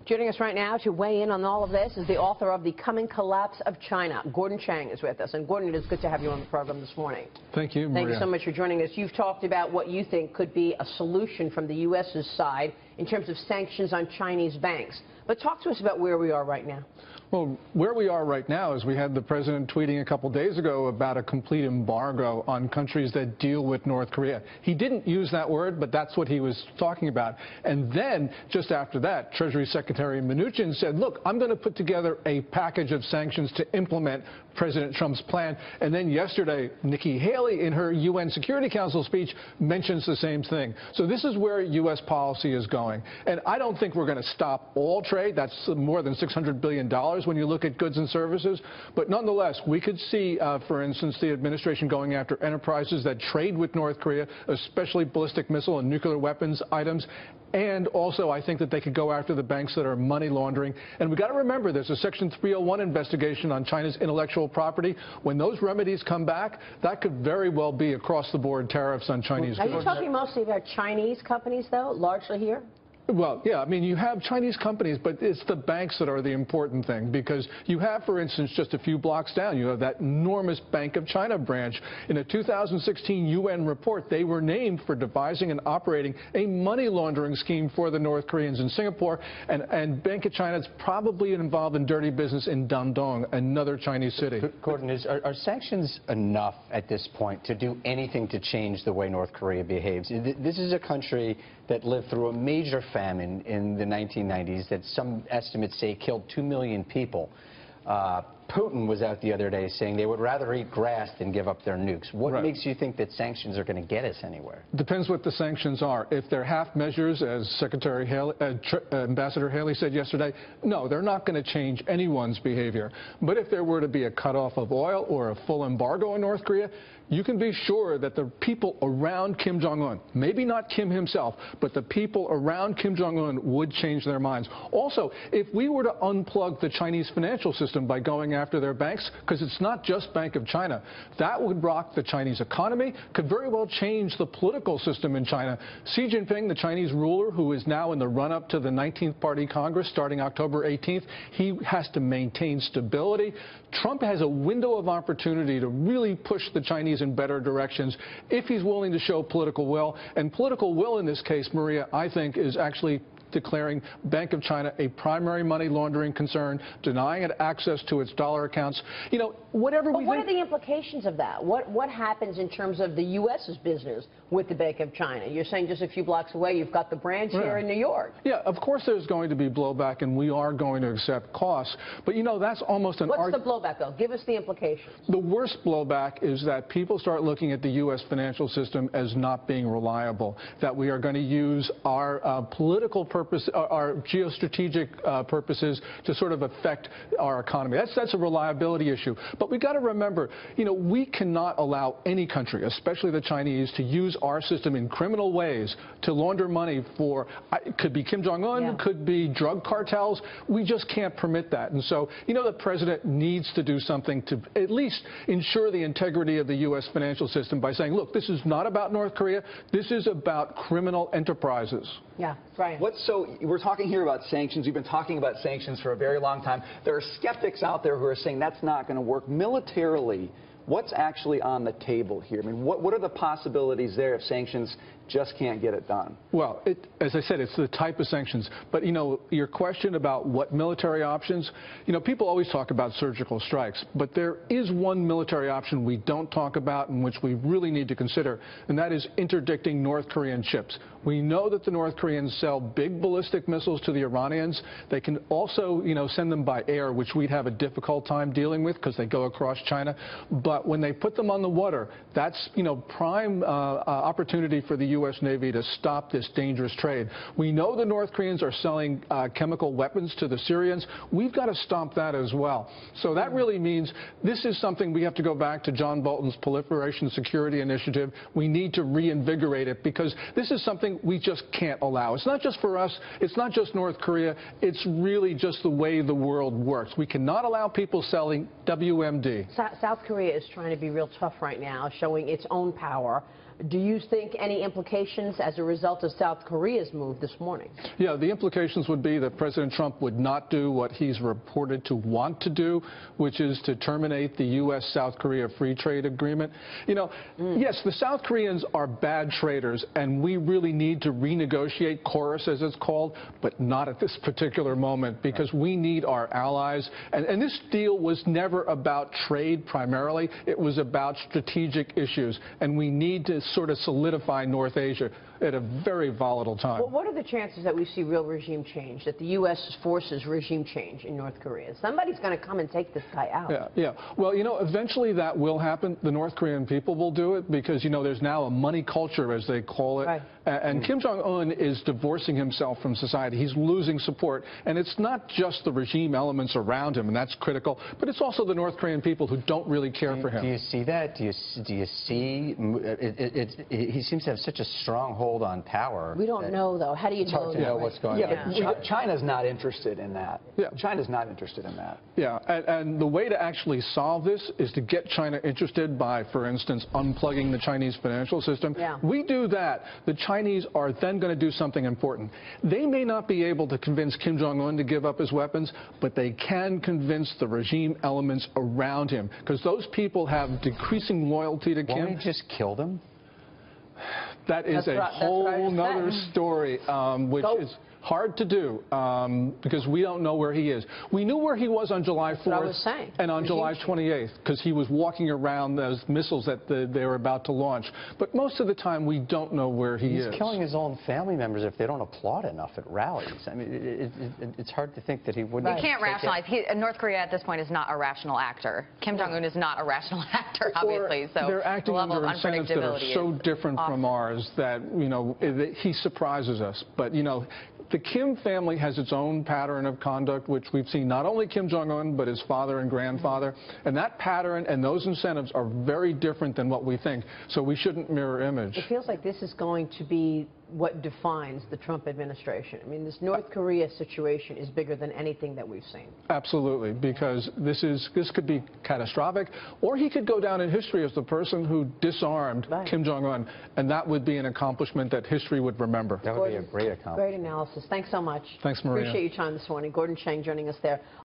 Joining us right now to weigh in on all of this is the author of The Coming Collapse of China. Gordon Chang is with us. And Gordon, it is good to have you on the program this morning. Thank you, Maria. Thank you so much for joining us. You've talked about what you think could be a solution from the U.S.'s side in terms of sanctions on Chinese banks. But talk to us about where we are right now. Well, where we are right now is we had the president tweeting a couple days ago about a complete embargo on countries that deal with North Korea. He didn't use that word, but that's what he was talking about. And then, just after that, Treasury Secretary Mnuchin said, look, I'm going to put together a package of sanctions to implement President Trump's plan. And then yesterday, Nikki Haley, in her UN Security Council speech, mentions the same thing. So this is where U.S. policy is going. And I don't think we're going to stop all trade. That's more than $600 billion when you look at goods and services. But nonetheless, we could see, for instance, the administration going after enterprises that trade with North Korea, especially ballistic missile and nuclear weapons items. And also, I think that they could go after the banks that are money laundering. And we've got to remember, there's a Section 301 investigation on China's intellectual property. When those remedies come back, that could very well be across-the-board tariffs on Chinese goods. Are you talking mostly about Chinese companies, though, largely here? Well, yeah, I mean, you have Chinese companies, but it's the banks that are the important thing, because you have, for instance, just a few blocks down, you have that enormous Bank of China branch. In a 2016 UN report, they were named for devising and operating a money laundering scheme for the North Koreans in Singapore, and Bank of China is probably involved in dirty business in Dandong, another Chinese city. Gordon, are sanctions enough at this point to do anything to change the way North Korea behaves? This is a country that lived through a major famine in the 1990s that some estimates say killed 2 million people. Putin was out the other day saying they would rather eat grass than give up their nukes. What makes you think that sanctions are going to get us anywhere? Depends what the sanctions are. If they're half measures, as Ambassador Haley said yesterday, no, they're not going to change anyone's behavior. But if there were to be a cutoff of oil or a full embargo in North Korea, you can be sure that the people around Kim Jong-un, maybe not Kim himself, but the people around Kim Jong-un would change their minds. Also, if we were to unplug the Chinese financial system by going after their banks, because it's not just Bank of China, that would rock the Chinese economy, could very well change the political system in China. Xi Jinping, the Chinese ruler, who is now in the run-up to the 19th Party Congress starting October 18th, he has to maintain stability. Trump has a window of opportunity to really push the Chinese in better directions if he's willing to show political will. And political will in this case, Maria, I think is actually declaring Bank of China a primary money laundering concern, denying it access to its dollar accounts. You know, whatever we think. What are the implications of that? What happens in terms of the U.S.'s business with the Bank of China? You're saying just a few blocks away, you've got the branch here in New York. Yeah, of course there's going to be blowback, and we are going to accept costs. But, you know, that's almost an What's the blowback, though? Give us the implications. The worst blowback is that people start looking at the U.S. financial system as not being reliable, that we are going to use our political purpose, our geostrategic purposes to sort of affect our economy. That's a reliability issue. But we've got to remember, you know, we cannot allow any country, especially the Chinese, to use our system in criminal ways to launder money for, it could be Kim Jong-un, could be drug cartels. We just can't permit that. And so, you know, the president needs to do something to at least ensure the integrity of the U.S. financial system by saying, look, this is not about North Korea. This is about criminal enterprises. Yeah, right. We're talking here about sanctions. We've been talking about sanctions for a very long time. There are skeptics out there who are saying that's not going to work. Militarily, what's actually on the table here? I mean, what are the possibilities there if sanctions just can't get it done? Well, as I said, it's the type of sanctions. But, you know, your question about what military options, you know, people always talk about surgical strikes. But there is one military option we don't talk about and which we really need to consider, and that is interdicting North Korean ships. We know that the North Koreans sell big ballistic missiles to the Iranians. They can also, you know, send them by air, which we'd have a difficult time dealing with because they go across China. But when they put them on the water, that's, you know, prime opportunity for the U.S. Navy to stop this dangerous trade. We know the North Koreans are selling chemical weapons to the Syrians. We've got to stop that as well. So that really means this is something we have to go back to John Bolton's Proliferation Security Initiative. We need to reinvigorate it because this is something we just can't allow. It's not just for us. It's not just North Korea. It's really just the way the world works. We cannot allow people selling WMD. South Korea is trying to be real tough right now, showing its own power. Do you think any implications as a result of South Korea's move this morning? Yeah, the implications would be that President Trump would not do what he's reported to want to do, which is to terminate the U.S.-South Korea free trade agreement. You know, yes, the South Koreans are bad traders, and we really need to renegotiate KORUS, as it's called, but not at this particular moment, because we need our allies. And this deal was never about trade primarily. It was about strategic issues, and we need to sort of solidify North Asia at a very volatile time. Well, what are the chances that we see real regime change, that the U.S. forces regime change in North Korea? Somebody's going to come and take this guy out. Yeah. Well, you know, eventually that will happen. The North Korean people will do it because, you know, there's now a money culture, as they call it. Right. And Kim Jong-un is divorcing himself from society. He's losing support. And it's not just the regime elements around him, and that's critical, but it's also the North Korean people who don't really care for him. Do you see that? Do you see? He seems to have such a strong hold on power. We don't know, though. How do you know? It's hard to know what's going on. Yeah, but China's not interested in that. Yeah. China's not interested in that. Yeah, and the way to actually solve this is to get China interested by, for instance, unplugging the Chinese financial system. Yeah. We do that. The Chinese are then going to do something important. They may not be able to convince Kim Jong-un to give up his weapons, but they can convince the regime elements around him, because those people have decreasing loyalty to Kim. Won't he just kill them? That is a whole nother story, which is hard to do because we don't know where he is. We knew where he was on July 4th and on July 28th because he was walking around those missiles that they were about to launch. But most of the time, we don't know where he is. He's killing his own family members if they don't applaud enough at rallies. I mean, it's hard to think that he wouldn't. You can't rationalize. North Korea at this point is not a rational actor. Kim Jong-un is not a rational actor, obviously. So they're acting under incentives that are so different from ours that, you know, he surprises us. But, you know, the Kim family has its own pattern of conduct, which we've seen not only Kim Jong-un, but his father and grandfather. And that pattern and those incentives are very different than what we think. So we shouldn't mirror image. It feels like this is going to be what defines the Trump administration. I mean, this North Korea situation is bigger than anything that we've seen. Absolutely, because this could be catastrophic, or he could go down in history as the person who disarmed Kim Jong-un, and that would be an accomplishment that history would remember. That would be a great accomplishment. Great analysis. Thanks so much. Thanks, Maria. Appreciate your time this morning. Gordon Chang joining us there.